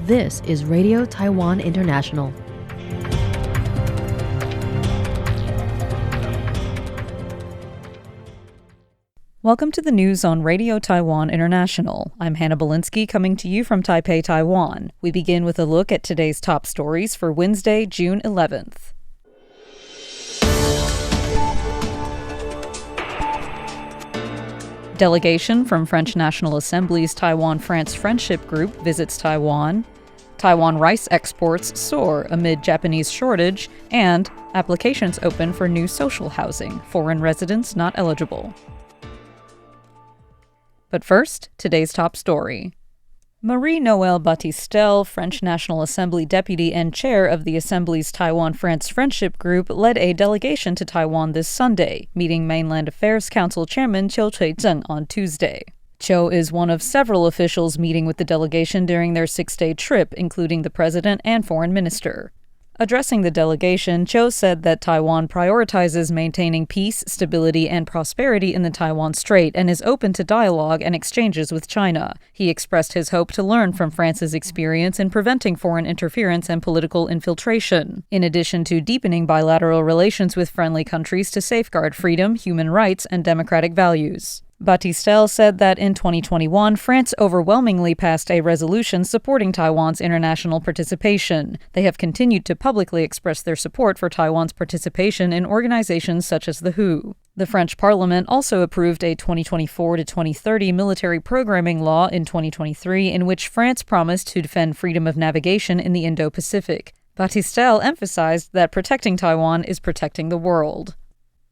This is Radio Taiwan International. Welcome to the news on Radio Taiwan International. I'm Hannah Belinsky coming to you from Taipei, Taiwan. We begin with a look at today's top stories for Wednesday, June 11th. Delegation from French National Assembly's Taiwan-France Friendship Group visits Taiwan. Taiwan rice exports soar amid Japanese shortage, and applications open for new social housing, foreign residents not eligible. But first, today's top story. Marie-Noëlle Battistel, French National Assembly deputy and chair of the Assembly's Taiwan-France Friendship Group, led a delegation to Taiwan this Sunday, meeting Mainland Affairs Council Chairman Chui-cheng on Tuesday. Chiu is one of several officials meeting with the delegation during their 6-day trip, including the president and foreign minister. Addressing the delegation, Chiu said that Taiwan prioritizes maintaining peace, stability, and prosperity in the Taiwan Strait and is open to dialogue and exchanges with China. He expressed his hope to learn from France's experience in preventing foreign interference and political infiltration, in addition to deepening bilateral relations with friendly countries to safeguard freedom, human rights, and democratic values. Battistel said that in 2021, France overwhelmingly passed a resolution supporting Taiwan's international participation. They have continued to publicly express their support for Taiwan's participation in organizations such as the WHO. The French Parliament also approved a 2024 to 2030 military programming law in 2023 in which France promised to defend freedom of navigation in the Indo-Pacific. Battistel emphasized that protecting Taiwan is protecting the world.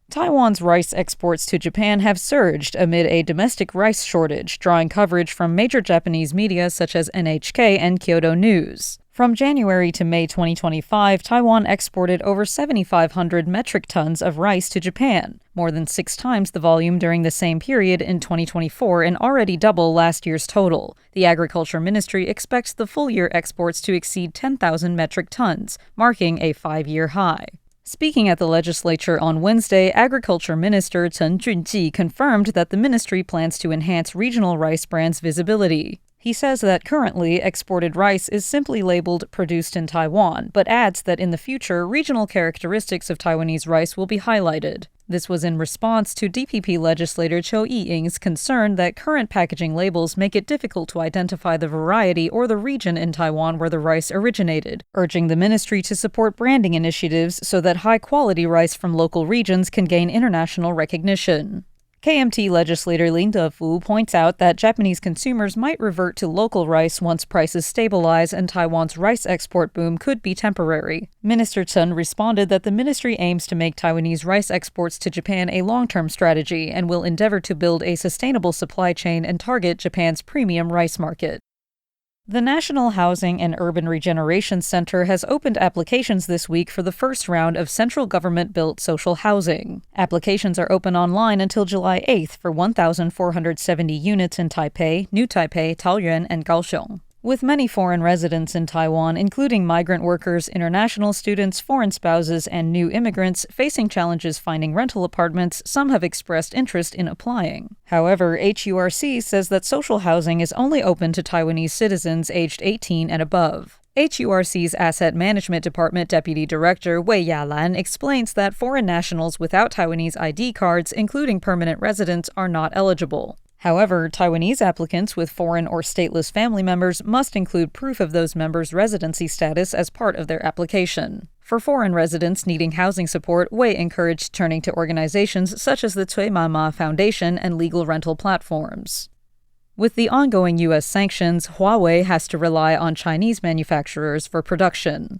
Taiwan's rice exports to Japan have surged amid a domestic rice shortage, drawing coverage from major Japanese media such as NHK and Kyodo News. From January to May 2025, Taiwan exported over 7,500 metric tons of rice to Japan, more than 6 times the volume during the same period in 2024 and already double last year's total. The Agriculture Ministry expects the full-year exports to exceed 10,000 metric tons, marking a 5-year high. Speaking at the legislature on Wednesday, Agriculture Minister Chen Junji confirmed that the ministry plans to enhance regional rice brands' visibility. He says that currently exported rice is simply labeled produced in Taiwan, but adds that in the future, regional characteristics of Taiwanese rice will be highlighted. This was in response to DPP legislator Cho Yi-ing's concern that current packaging labels make it difficult to identify the variety or the region in Taiwan where the rice originated, urging the ministry to support branding initiatives so that high-quality rice from local regions can gain international recognition. KMT legislator Lin De-fu points out that Japanese consumers might revert to local rice once prices stabilize and Taiwan's rice export boom could be temporary. Minister Chen responded that the ministry aims to make Taiwanese rice exports to Japan a long-term strategy and will endeavor to build a sustainable supply chain and target Japan's premium rice market. The National Housing and Urban Regeneration Center has opened applications this week for the first round of central government-built social housing. Applications are open online until July 8th for 1,470 units in Taipei, New Taipei, Taoyuan, and Kaohsiung. With many foreign residents in Taiwan, including migrant workers, international students, foreign spouses, and new immigrants, facing challenges finding rental apartments, some have expressed interest in applying. However, HURC says that social housing is only open to Taiwanese citizens aged 18 and above. HURC's Asset Management Department Deputy Director Wei Yalan explains that foreign nationals without Taiwanese ID cards, including permanent residents, are not eligible. However, Taiwanese applicants with foreign or stateless family members must include proof of those members' residency status as part of their application. For foreign residents needing housing support, Wei encouraged turning to organizations such as the Cui Mama Foundation and legal rental platforms. With the ongoing U.S. sanctions, Huawei has to rely on Chinese manufacturers for production.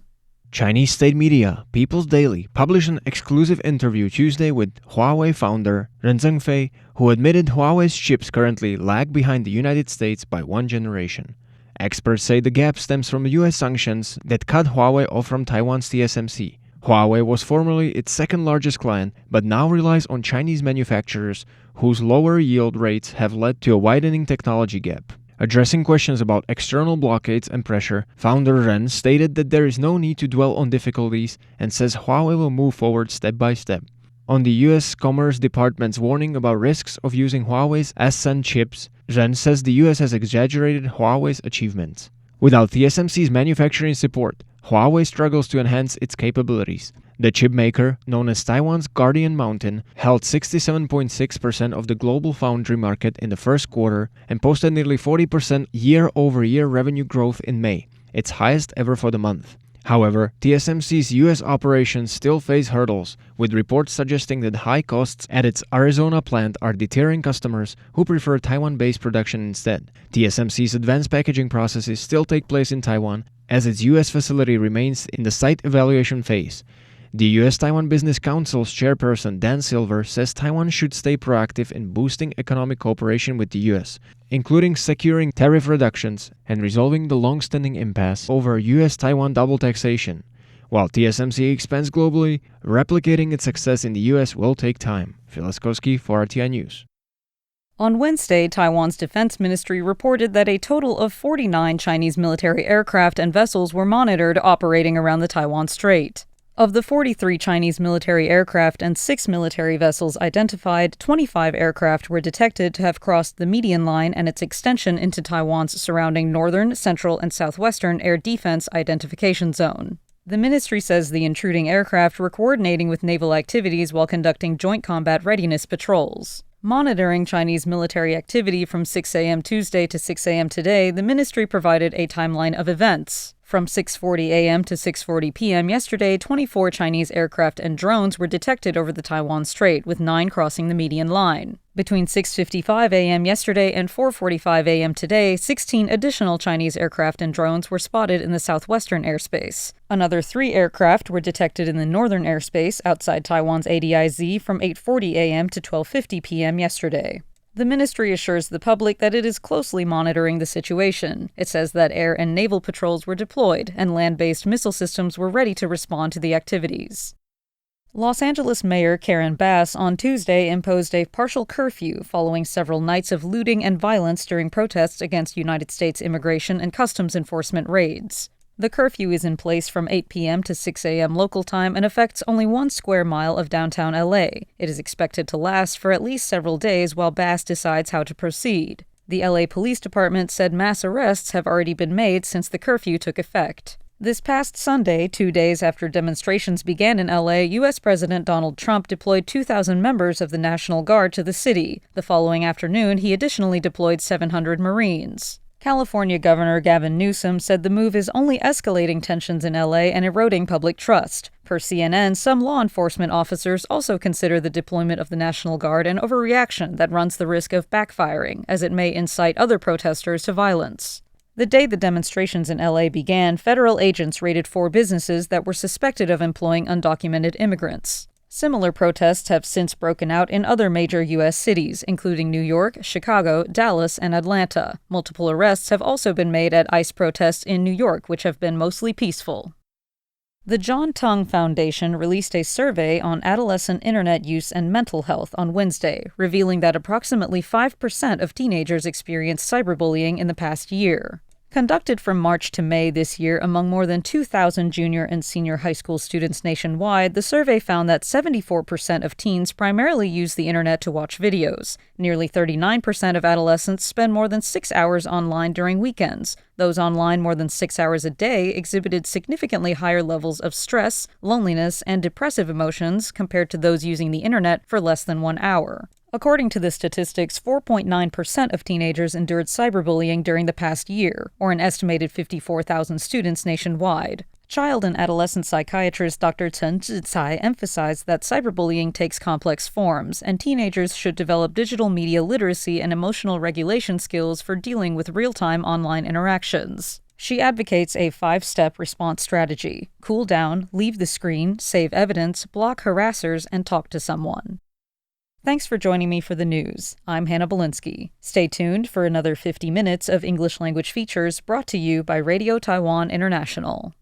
Chinese state media, People's Daily, published an exclusive interview Tuesday with Huawei founder Ren Zhengfei, who admitted Huawei's chips currently lag behind the United States by 1 generation. Experts say the gap stems from U.S. sanctions that cut Huawei off from Taiwan's TSMC. Huawei was formerly its second largest client, but now relies on Chinese manufacturers whose lower yield rates have led to a widening technology gap. Addressing questions about external blockades and pressure, founder Ren stated that there is no need to dwell on difficulties and says Huawei will move forward step by step. On the U.S. Commerce Department's warning about risks of using Huawei's S-Zen chips, Ren says the U.S. has exaggerated Huawei's achievements. Without TSMC's manufacturing support, Huawei struggles to enhance its capabilities. The chip maker, known as Taiwan's Guardian Mountain, held 67.6% of the global foundry market in the first quarter and posted nearly 40% year-over-year revenue growth in May, its highest ever for the month. However, TSMC's U.S. operations still face hurdles, with reports suggesting that high costs at its Arizona plant are deterring customers who prefer Taiwan-based production instead. TSMC's advanced packaging processes still take place in Taiwan, as its U.S. facility remains in the site evaluation phase. The U.S.-Taiwan Business Council's chairperson Dan Silver says Taiwan should stay proactive in boosting economic cooperation with the U.S., including securing tariff reductions and resolving the long-standing impasse over U.S.-Taiwan double taxation. While TSMC expands globally, replicating its success in the U.S. will take time. Phil Laskowski for RTI News. On Wednesday, Taiwan's defense ministry reported that a total of 49 Chinese military aircraft and vessels were monitored operating around the Taiwan Strait. Of the 43 Chinese military aircraft and 6 military vessels identified, 25 aircraft were detected to have crossed the median line and its extension into Taiwan's surrounding northern, central, and southwestern air defense identification zone. The ministry says the intruding aircraft were coordinating with naval activities while conducting joint combat readiness patrols. Monitoring Chinese military activity from 6 a.m. Tuesday to 6 a.m. today, the ministry provided a timeline of events. From 6:40 a.m. to 6:40 p.m. yesterday, 24 Chinese aircraft and drones were detected over the Taiwan Strait, with 9 crossing the median line. Between 6:55 a.m. yesterday and 4:45 a.m. today, 16 additional Chinese aircraft and drones were spotted in the southwestern airspace. Another 3 aircraft were detected in the northern airspace outside Taiwan's ADIZ from 8:40 a.m. to 12:50 p.m. yesterday. The ministry assures the public that it is closely monitoring the situation. It says that air and naval patrols were deployed and land-based missile systems were ready to respond to the activities. Los Angeles Mayor Karen Bass on Tuesday imposed a partial curfew following several nights of looting and violence during protests against United States immigration and customs enforcement raids. The curfew is in place from 8 p.m. to 6 a.m. local time and affects only 1 square mile of downtown LA. It is expected to last for at least several days while Bass decides how to proceed. The LA Police Department said mass arrests have already been made since the curfew took effect. This past Sunday, 2 days after demonstrations began in LA, U.S. President Donald Trump deployed 2,000 members of the National Guard to the city. The following afternoon, he additionally deployed 700 Marines. California Governor Gavin Newsom said the move is only escalating tensions in LA and eroding public trust. Per CNN, some law enforcement officers also consider the deployment of the National Guard an overreaction that runs the risk of backfiring, as it may incite other protesters to violence. The day the demonstrations in LA began, federal agents raided 4 businesses that were suspected of employing undocumented immigrants. Similar protests have since broken out in other major U.S. cities, including New York, Chicago, Dallas, and Atlanta. Multiple arrests have also been made at ICE protests in New York, which have been mostly peaceful. The John Tung Foundation released a survey on adolescent internet use and mental health on Wednesday, revealing that approximately 5% of teenagers experienced cyberbullying in the past year. Conducted from March to May this year among more than 2,000 junior and senior high school students nationwide, the survey found that 74% of teens primarily use the internet to watch videos. Nearly 39% of adolescents spend more than 6 hours online during weekends. Those online more than 6 hours a day exhibited significantly higher levels of stress, loneliness, and depressive emotions compared to those using the internet for less than 1 hour. According to the statistics, 4.9% of teenagers endured cyberbullying during the past year, or an estimated 54,000 students nationwide. Child and adolescent psychiatrist Dr. Chen Zhicai emphasized that cyberbullying takes complex forms, and teenagers should develop digital media literacy and emotional regulation skills for dealing with real-time online interactions. She advocates a 5-step response strategy: cool down, leave the screen, save evidence, block harassers, and talk to someone. Thanks for joining me for the news. I'm Hannah Belinsky. Stay tuned for another 50 minutes of English language features brought to you by Radio Taiwan International.